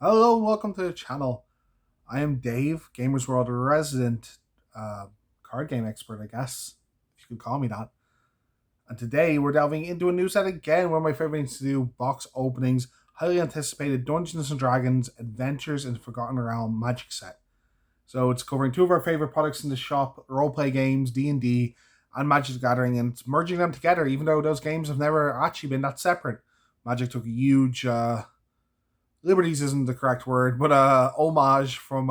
Hello, welcome to the channel. I am Dave, Gamers World resident uh, card game expert, I guess, if you could call me that. And today we're delving into a new set again, one of my favorite things to do: box openings, highly anticipated Dungeons and Dragons Adventures in Forgotten Realm Magic set. So it's covering two of our favorite products in the shop: roleplay games, D&D, and Magic the Gathering, and it's merging them together, even though those games have never actually been that separate. Magic took a huge liberties isn't the correct word, but homage from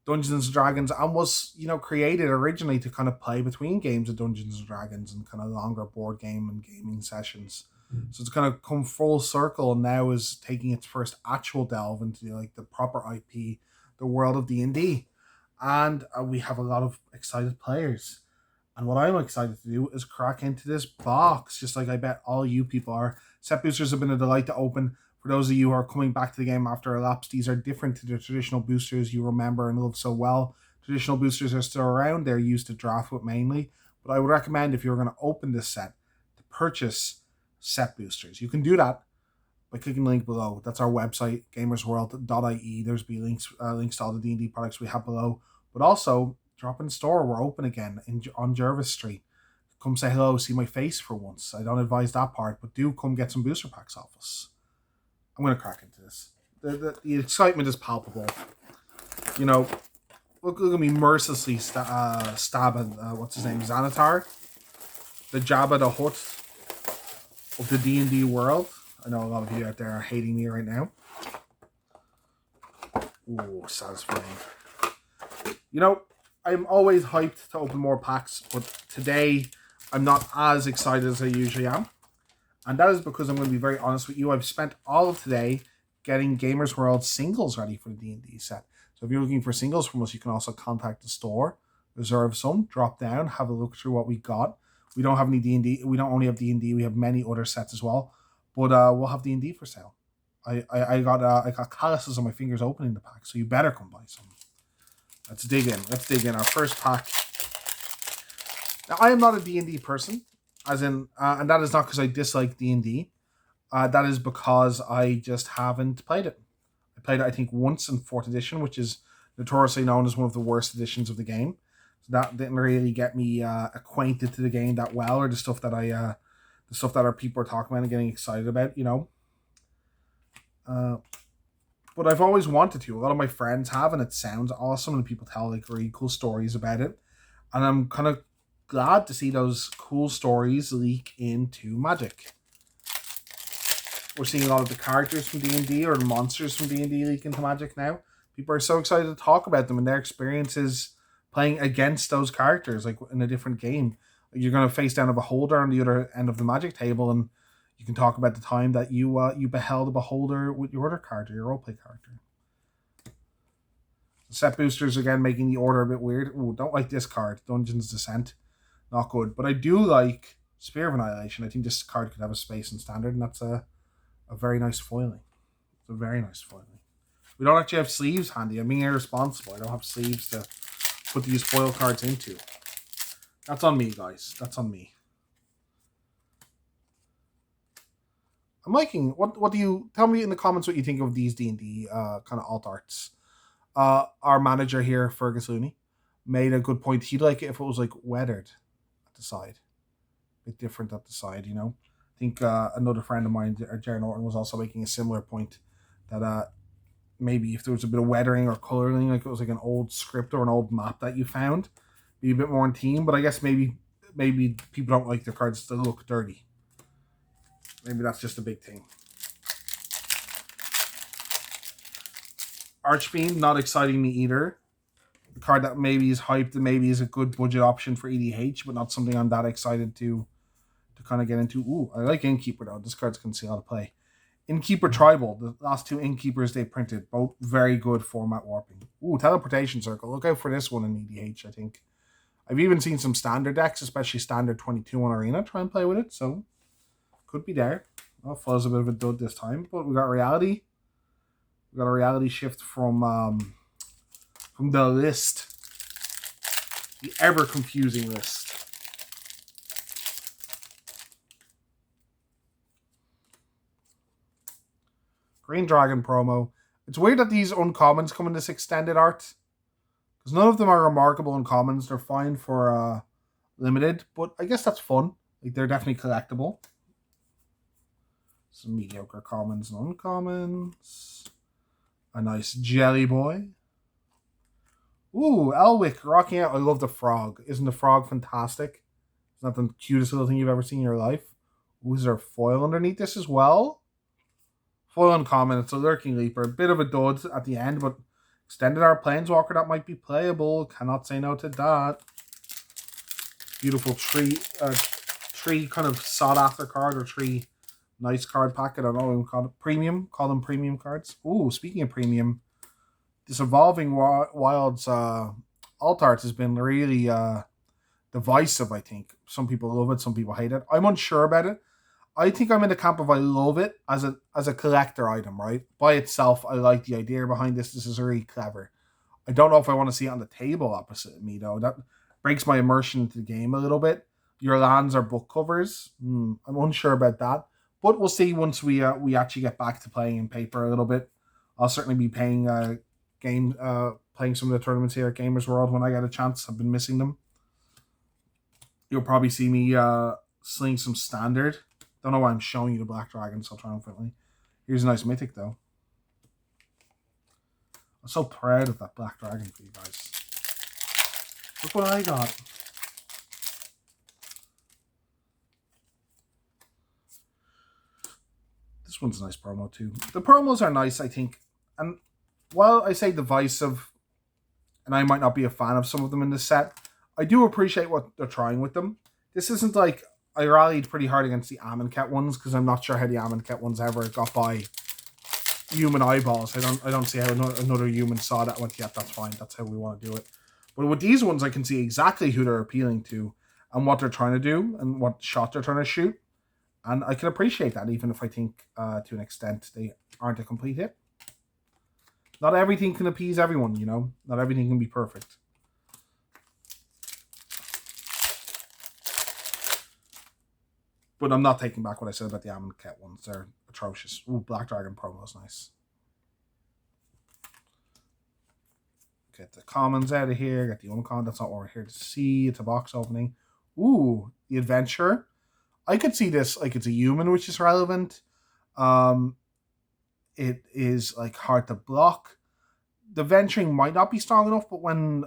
Dungeons and Dragons, and was created originally to kind of play between games of Dungeons and Dragons and kind of longer board game and gaming sessions. So it's kind of come full circle and now is taking its first actual delve into like the proper IP, the world of D&D, and we have a lot of excited players. And what I'm excited to do is crack into this box, just like I bet all you people are. Set boosters have been a delight to open. For those of you who are coming back to the game after a lapse, these are different to the traditional boosters you remember and love so well. Traditional boosters are still around. They're used to draft with mainly. But I would recommend, if you're going to open this set, to purchase set boosters. You can do that by clicking the link below. That's our website, gamersworld.ie. There's be links to all the D&D products we have below. But also, drop in the store. We're open again on Jervis Street. Come say hello, see my face for once. I don't advise that part, but do come get some booster packs off us. I'm going to crack into this. The excitement is palpable. You know, look at me mercilessly stabbing, what's his name, Xanatar, the Jabba the Hutt of the D&D world. I know a lot of you out there are hating me right now. Ooh, satisfying. You know, I'm always hyped to open more packs, but today I'm not as excited as I usually am. And that is because I'm going to be very honest with you. I've spent all of today getting Gamers World singles ready for the D&D set. So if you're looking for singles from us, you can also contact the store, reserve some, drop down, have a look through what we got. We don't have any D&D. We don't only have D&D. We have many other sets as well. But we'll have D&D for sale. I got calluses on my fingers opening the pack, so you better come buy some. Let's dig in. Our first pack. Now, I am not a D&D person, as in, and that is not because I dislike D&D. That is because I just haven't played it. I played it, I think, once in 4th edition, which is notoriously known as one of the worst editions of the game. So that didn't really get me acquainted to the game that well, or the stuff that the stuff that our people are talking about and getting excited about. But I've always wanted to. A lot of my friends have, and it sounds awesome, and people tell like really cool stories about it. And I'm kind of glad to see those cool stories leak into Magic. We're seeing a lot of the characters from D&D or the monsters from D&D leak into Magic now. People are so excited to talk about them and their experiences playing against those characters, like in a different game. You're going to face down a beholder on the other end of the Magic table, and you can talk about the time that you beheld a beholder with your other character, your roleplay character. Set boosters again making the order a bit weird. Ooh, don't like this card, Dungeon's Descent. Not good. But I do like Spear of Annihilation. I think this card could have a space in standard, and that's a very nice foiling. It's a very nice foiling. We don't actually have sleeves handy. I'm being irresponsible. I don't have sleeves to put these foil cards into. That's on me, guys. That's on me. I'm liking. What do you tell me in the comments what you think of these D&D kind of alt arts? Our manager here, Fergus Looney, made a good point. He'd like it if it was like weathered at the side, a bit different at the side. I think another friend of mine, Jared Norton, was also making a similar point that maybe if there was a bit of weathering or coloring, like it was like an old script or an old map that you found, be a bit more in theme. But I guess maybe people don't like their cards to look dirty. Maybe that's just a big thing. Archfiend, not exciting me either. The card that maybe is hyped and maybe is a good budget option for EDH, but not something I'm that excited to kind of get into. Ooh, I like Innkeeper though. This card's can see how to play. Innkeeper Tribal, the last two Innkeepers they printed, both very good format warping. Ooh, Teleportation Circle. Look out for this one in EDH, I think. I've even seen some standard decks, especially standard 22 on Arena, try and play with it, so could be there. Well, Flo's a bit of a dud this time, but we got Reality. We got a Reality Shift from the list. The ever confusing list. Green Dragon promo. It's weird that these uncommons come in this extended art. Because none of them are remarkable uncommons. They're fine for limited. But I guess that's fun. Like, they're definitely collectible. Some mediocre commons and uncommons. A nice Jelly Boy. Ooh, Elwick rocking out. I love the frog. Isn't the frog fantastic? It's not the cutest little thing you've ever seen in your life. Ooh, is there a foil underneath this as well? Foil uncommon. It's a Lurking Leaper. A bit of a dud at the end, but extended art Planeswalker that might be playable. Cannot say no to that. Beautiful tree kind of sought after card, or tree nice card pack. I don't know what we call it. Premium. Call them premium cards. Ooh, speaking of premium, this Evolving Wilds alt art has been really divisive, I think. Some people love it, some people hate it. I'm unsure about it. I think I'm in the camp of I love it as a collector item, right? By itself, I like the idea behind this. This is really clever. I don't know if I want to see it on the table opposite me, though. That breaks my immersion into the game a little bit. Your lands are book covers. I'm unsure about that. But we'll see once we actually get back to playing in paper a little bit. I'll certainly be playing some of the tournaments here at Gamers World when I get a chance. I've been missing them. You'll probably see me sling some standard. Don't know why I'm showing you the Black Dragon so triumphantly. Here's a nice mythic, though. I'm so proud of that Black Dragon for you guys. Look what I got. This one's a nice promo, too. The promos are nice, I think. And while I say divisive, and I might not be a fan of some of them in this set, I do appreciate what they're trying with them. This isn't like I rallied pretty hard against the Amonkhet ones because I'm not sure how the Amonkhet ones ever got by human eyeballs. I don't see how another human saw that and went, yeah, that's fine. That's how we want to do it. But with these ones, I can see exactly who they're appealing to and what they're trying to do and what shot they're trying to shoot. And I can appreciate that, even if I think to an extent they aren't a complete hit. Not everything can appease everyone, you know? Not everything can be perfect. But I'm not taking back what I said about the Amonkhet ones. They're atrocious. Ooh, Black Dragon promo is nice. Get the commons out of here. Get the uncommon. That's not what we're here to see. It's a box opening. Ooh, the Adventurer. I could see this like it's a human, which is relevant. It is like hard to block. The venturing might not be strong enough, but when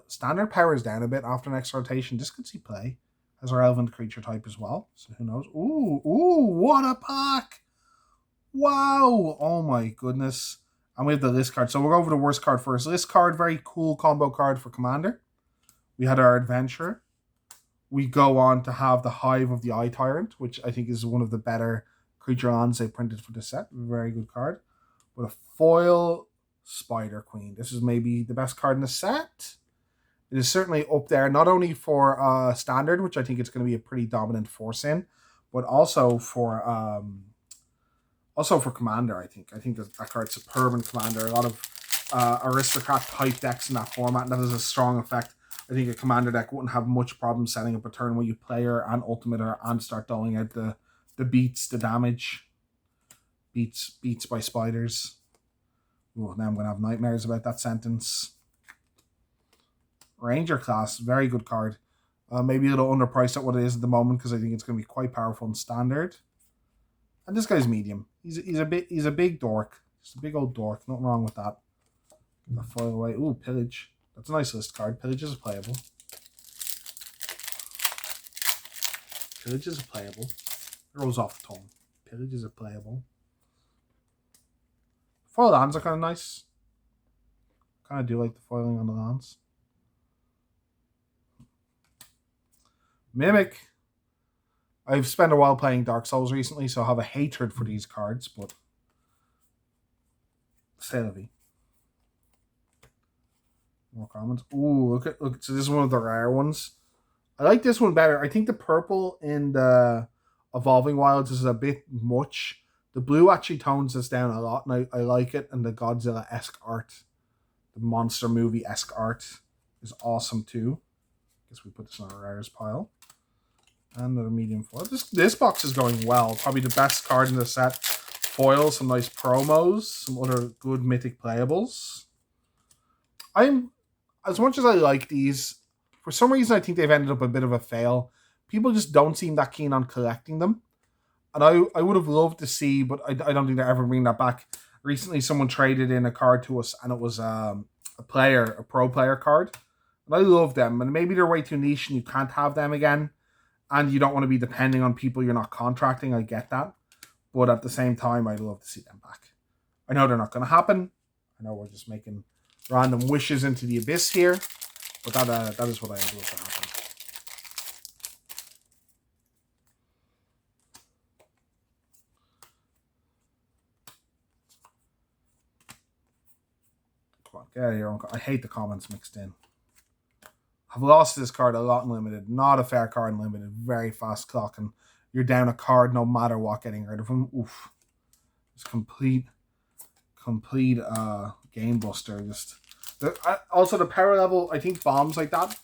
standard power is down a bit after next rotation, this could see play as a relevant creature type as well. So who knows? Ooh, what a pack! Wow! Oh my goodness. And we have the list card. So we'll go over the worst card first. List card, very cool combo card for Commander. We had our Adventurer. We go on to have the Hive of the Eye Tyrant, which I think is one of the better creature lands they printed for the set. Very good card. With a foil Spider Queen. This is maybe the best card in the set. It is certainly up there, not only for Standard, which I think it's going to be a pretty dominant force in, but also for Commander, I think. I think that card's superb in Commander. A lot of Aristocrat type decks in that format, and that is a strong effect. I think a Commander deck wouldn't have much problem setting up a turn where you player and Ultimator and start doling out the beats, the damage. Beats by spiders. Ooh, now I'm going to have nightmares about that sentence. Ranger class, very good card. Maybe a little underpriced at what it is at the moment because I think it's going to be quite powerful in Standard. And this guy's medium. He's a big dork. He's a big old dork. Nothing wrong with that. Get that foil away. Ooh, Pillage. That's a nice list card. Pillage is playable. Pillage is playable. It rolls off the tongue. Pillage is playable. Foil lands are kind of nice. Kind of do like the foiling on the lands. Mimic. I've spent a while playing Dark Souls recently, so I have a hatred for these cards, but Sylvie. More commons. Ooh, look. So this is one of the rare ones. I like this one better. I think the purple in the Evolving Wilds is a bit much. The blue actually tones this down a lot, and I like it. And the Godzilla-esque art, the monster movie-esque art, is awesome too. Guess we put this on our rares pile. And another medium foil. This box is going well. Probably the best card in the set foils, some nice promos, some other good mythic playables. I'm, as much as I like these, for some reason I think they've ended up a bit of a fail. People just don't seem that keen on collecting them. And I would have loved to see, but I don't think they're ever bringing that back. Recently, someone traded in a card to us, and it was a pro player card. And I love them. And maybe they're way too niche and you can't have them again. And you don't want to be depending on people you're not contracting. I get that. But at the same time, I'd love to see them back. I know they're not going to happen. I know we're just making random wishes into the abyss here. But that is what I would love to happen. Come on, get out of here. I hate the comments mixed in. I've lost this card a lot in limited. Not a fair card in limited. Very fast clock, and you're down a card no matter what getting rid of him. Oof. It's complete game buster. Also the power level, I think bombs like that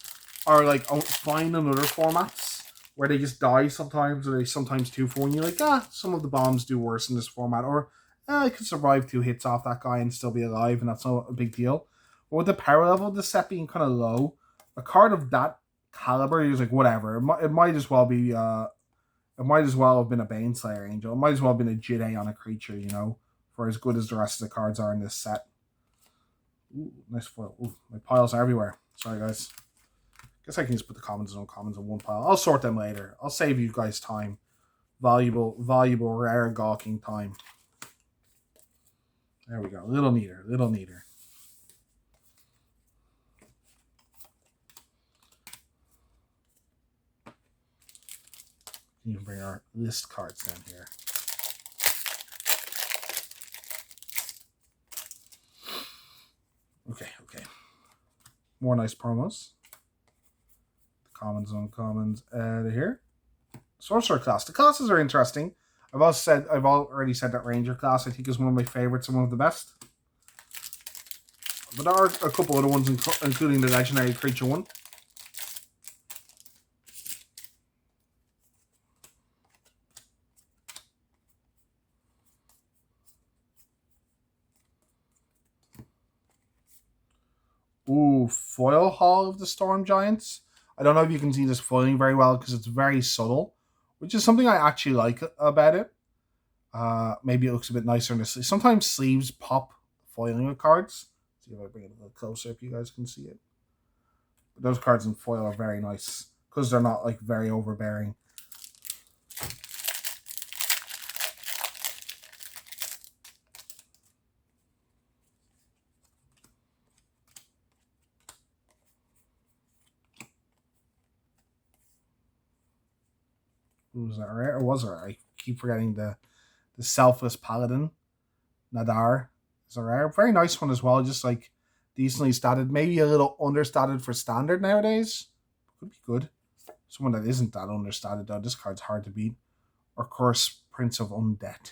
are like fine in other formats where they just die sometimes, or they sometimes 2-4, and you're like, some of the bombs do worse in this format, or I could survive 2 hits off that guy and still be alive, and that's not a big deal. But with the power level of the set being kind of low, a card of that caliber, you're just like, whatever. It might as well be it might as well have been a Baneslayer Angel. It might as well have been a Jide on a creature, for as good as the rest of the cards are in this set. Ooh, nice foil. Ooh, my piles are everywhere. Sorry, guys. Guess I can just put the commons and uncommons in one pile. I'll sort them later. I'll save you guys time. Valuable, rare gawking time. There we go. A little neater. You can bring our list cards down here. Okay. More nice promos. The commons and uncommons out of here. Sorcerer class. The classes are interesting. I've already said that Ranger class I think is one of my favorites and one of the best. But there are a couple other ones, including the legendary creature one. Ooh, foil Hall of the Storm Giants. I don't know if you can see this foiling very well because it's very subtle, which is something I actually like about it. Maybe it looks a bit nicer in the sleeve. Sometimes sleeves pop foiling of cards. See if I bring it a little closer if you guys can see it. But those cards in foil are very nice because they're not like very overbearing. Was that rare? Or was it rare? I keep forgetting the Selfless Paladin. Nadar is a rare. Very nice one as well. Just like decently statted. Maybe a little understated for standard nowadays. Could be good. Someone that isn't that understated though. This card's hard to beat. Or Curse Prince of Undead.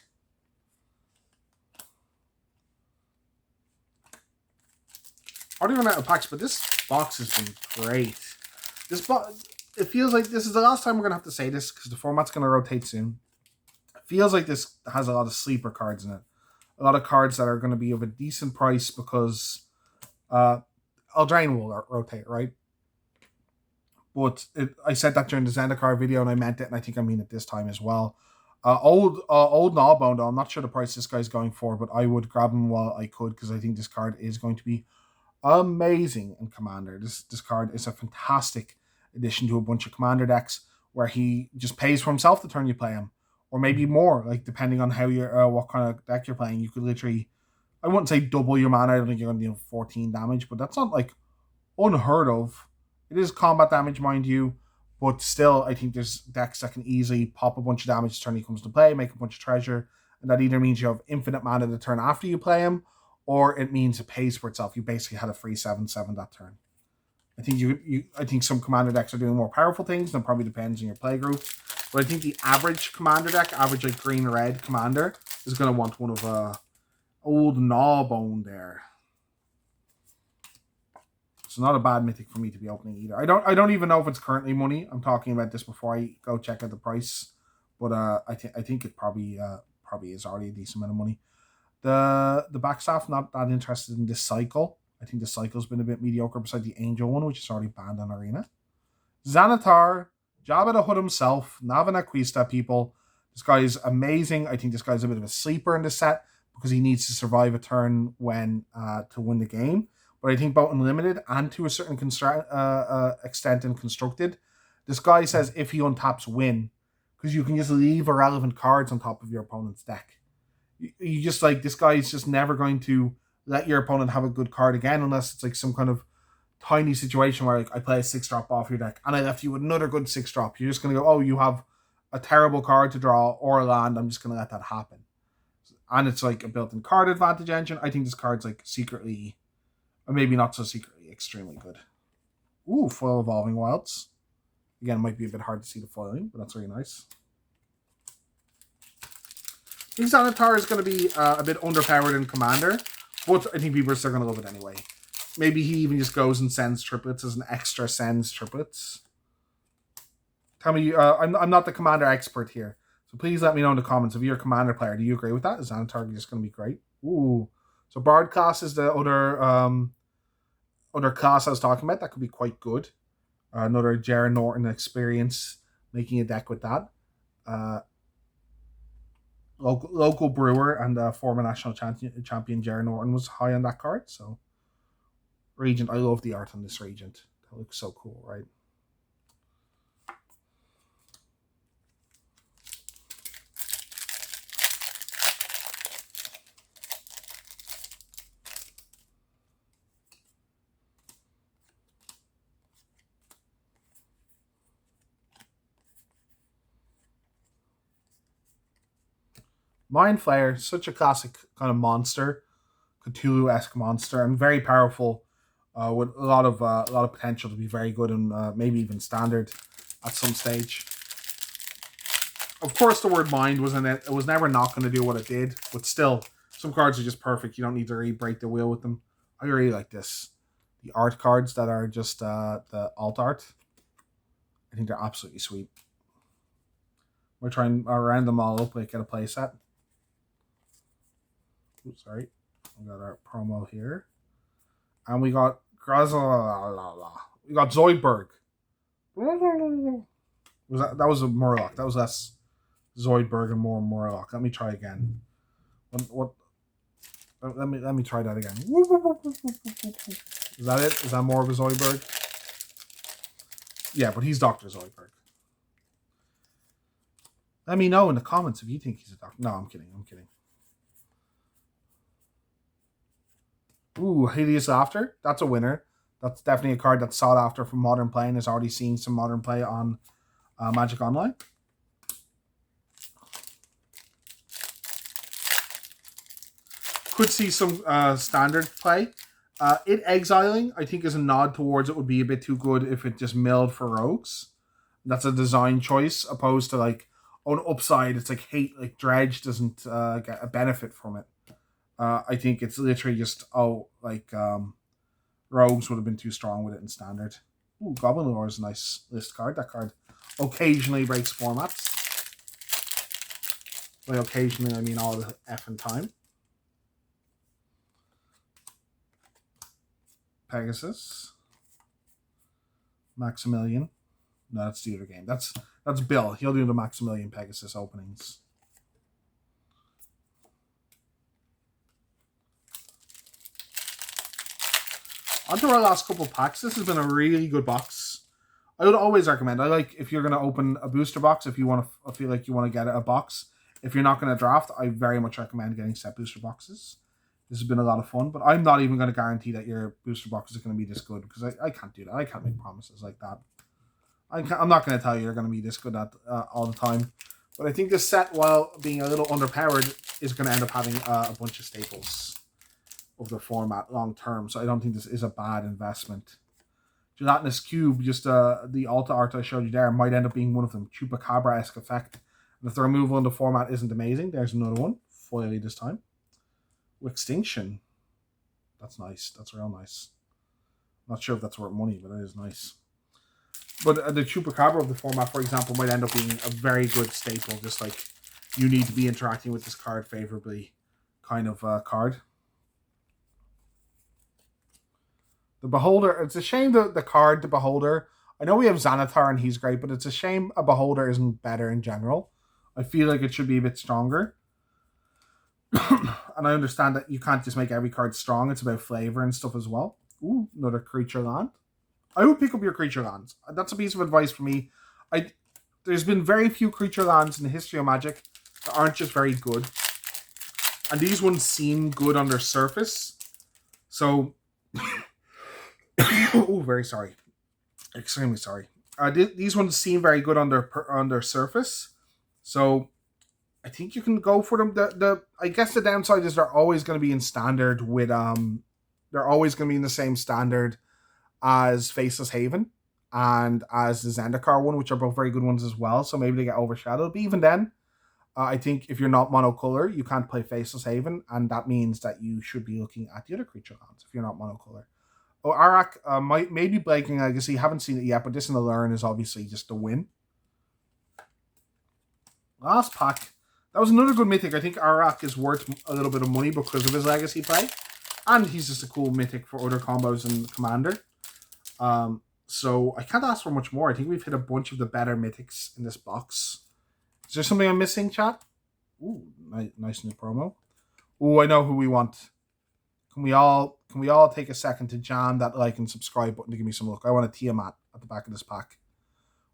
Already run out of packs, but this box has been great. It feels like this is the last time we're going to have to say this because the format's going to rotate soon. It feels like this has a lot of sleeper cards in it. A lot of cards that are going to be of a decent price because Eldraine will rotate, right? But I said that during the Zendikar video and I meant it, and I think I mean it this time as well. Old Gnawbone, though, I'm not sure the price this guy's going for, but I would grab him while I could because I think this card is going to be amazing in Commander. This card is a fantastic addition to a bunch of Commander decks where he just pays for himself the turn you play him, or maybe more, like depending on how you're what kind of deck you're playing. You could literally, I wouldn't say double your mana. I don't think you're going to do 14 damage, but that's not like unheard of. It is combat damage, mind you, but still, I think there's decks that can easily pop a bunch of damage the turn he comes to play, make a bunch of treasure, and that either means you have infinite mana the turn after you play him, or it means it pays for itself. You basically had a free 7/7 that turn. I think some Commander decks are doing more powerful things, and it probably depends on your play group. But I think the average Commander deck, average like green-red Commander, is going to want one of Old Gnawbone there. It's not a bad mythic for me to be opening either. I don't even know if it's currently money. I'm talking about this before I go check out the price, but I think it probably probably is already a decent amount of money. The backstaff, not that interested in this cycle. I think the cycle's been a bit mediocre beside the Angel one, which is already banned on Arena. Xanatar, Jabba the Hutt himself, Navanaqista people. This guy is amazing. I think this guy's a bit of a sleeper in the set because he needs to survive a turn when to win the game. But I think both Unlimited and to a certain extent in Constructed, this guy says if he untaps win, because you can just leave irrelevant cards on top of your opponent's deck. You just like, this guy is just never going to let your opponent have a good card again unless it's like some kind of tiny situation where like I play a 6-drop off your deck and I left you with another good 6-drop. You're just going to go, oh, you have a terrible card to draw or a land. I'm just going to let that happen. And it's like a built-in card advantage engine. I think this card's like secretly, or maybe not so secretly, extremely good. Ooh, foil Evolving Wilds. Again, it might be a bit hard to see the foiling, but that's really nice. I think Xanatar is going to be a bit underpowered in Commander, but I think people are still going to love it anyway. Maybe he even just goes and sends triplets as an extra sends triplets. Tell me, I'm not the Commander expert here, so please let me know in the comments if you're a Commander player. Do you agree with that? Is Xanatar just going to be great? Ooh, so Bard class is the other class I was talking about. That could be quite good. Another Jaron Norton experience making a deck with that. Local brewer and former national champion Jaron Norton was high on that card. So Regent, I love the art on this Regent. That looks so cool, right? Mind Flayer, such a classic kind of monster, Cthulhu-esque monster, and very powerful, with a lot of potential to be very good and maybe even standard at some stage. Of course, the word mind was in it. It was never not going to do what it did, but still, some cards are just perfect. You don't need to really break the wheel with them. I really like this. The art cards that are just the alt art. I think they're absolutely sweet. We're trying to round them all up, like get a play set. Oops, sorry. We got our promo here. And we got we got Zoidberg. That was a Murloc. That was less Zoidberg and more Murloc. Let me try again. Let me try that again. Is that it? Is that more of a Zoidberg? Yeah, but he's Dr. Zoidberg. Let me know in the comments if you think he's a doctor. No, I'm kidding. Ooh, Hideous Laughter. That's a winner. That's definitely a card that's sought after from Modern Play and is already seeing some Modern Play on Magic Online. Could see some standard play. It exiling, I think, is a nod towards it would be a bit too good if it just milled for rogues. That's a design choice, opposed to like, on upside, it's like hate, like Dredge doesn't get a benefit from it. I think it's literally just, rogues would have been too strong with it in standard. Ooh, Goblin Lore is a nice list card. That card occasionally breaks formats. By occasionally, I mean all the effing time. Pegasus. Maximilian. No, that's the other game. That's Bill. He'll do the Maximilian Pegasus openings. On to our last couple packs. This has been a really good box. I would always recommend. I like if you're going to open a booster box, if you want to feel like you want to get a box. If you're not going to draft, I very much recommend getting set booster boxes. This has been a lot of fun, but I'm not even going to guarantee that your booster box is going to be this good because I can't do that. I can't make promises like that. I'm not going to tell you you're going to be this good at all the time. But I think this set, while being a little underpowered, is going to end up having a bunch of staples of the format long term. So I don't think this is a bad investment. Gelatinous Cube, just the Alta art I showed you there, might end up being one of them. Chupacabra-esque effect. And if the removal in the format isn't amazing, there's another one. Foily this time. Extinction. That's nice. That's real nice. Not sure if that's worth money, but it is nice. But the Chupacabra of the format, for example, might end up being a very good staple, just like you need to be interacting with this card favorably kind of card. The Beholder, it's a shame that the card, the Beholder, I know we have Xanathar and he's great, but it's a shame a Beholder isn't better in general. I feel like it should be a bit stronger. And I understand that you can't just make every card strong. It's about flavor and stuff as well. Ooh, another creature land. I would pick up your creature lands. That's a piece of advice for me. There's been very few creature lands in the history of Magic that aren't just very good. And these ones seem good on their surface. So, oh, very sorry. Extremely sorry. These ones seem very good on their surface. So, I think you can go for them. I guess the downside is they're always going to be in standard with they're always going to be in the same standard as Faceless Haven and as the Zendikar one, which are both very good ones as well. So maybe they get overshadowed. But even then, I think if you're not monocolor, you can't play Faceless Haven, and that means that you should be looking at the other creature lands if you're not monocolor. Oh, Arak maybe Blaking Legacy. Haven't seen it yet, but this in the learn is obviously just a win. Last pack. That was another good mythic. I think Arak is worth a little bit of money because of his legacy play. And he's just a cool mythic for other combos in Commander. So I can't ask for much more. I think we've hit a bunch of the better mythics in this box. Is there something I'm missing, chat? Ooh, nice new promo. Ooh, I know who we want. Can we all take a second to jam that like and subscribe button to give me some look? I want a Tiamat at the back of this pack.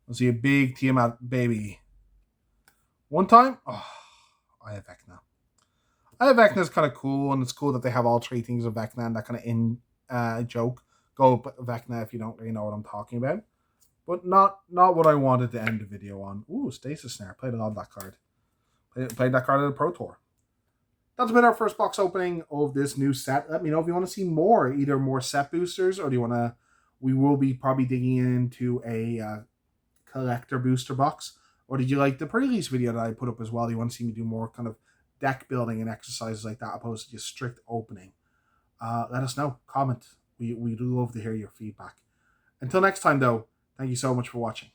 I see a big Tiamat baby. One time? Oh, I have Vecna. Vecna is kind of cool, and it's cool that they have all three things of Vecna and that kind of in joke. Go Vecna if you don't really know what I'm talking about. But not what I wanted to end the video on. Ooh, Stasis Snare. Played a lot of that card. Played that card at the Pro Tour. That's been our first box opening of this new set. Let me know if you want to see more, either more set boosters, or do you want to... We will be probably digging into a collector booster box. Or did you like the pre-release video that I put up as well? Do you want to see me do more kind of deck building and exercises like that opposed to just strict opening? Let us know. Comment. We do love to hear your feedback. Until next time, though, thank you so much for watching.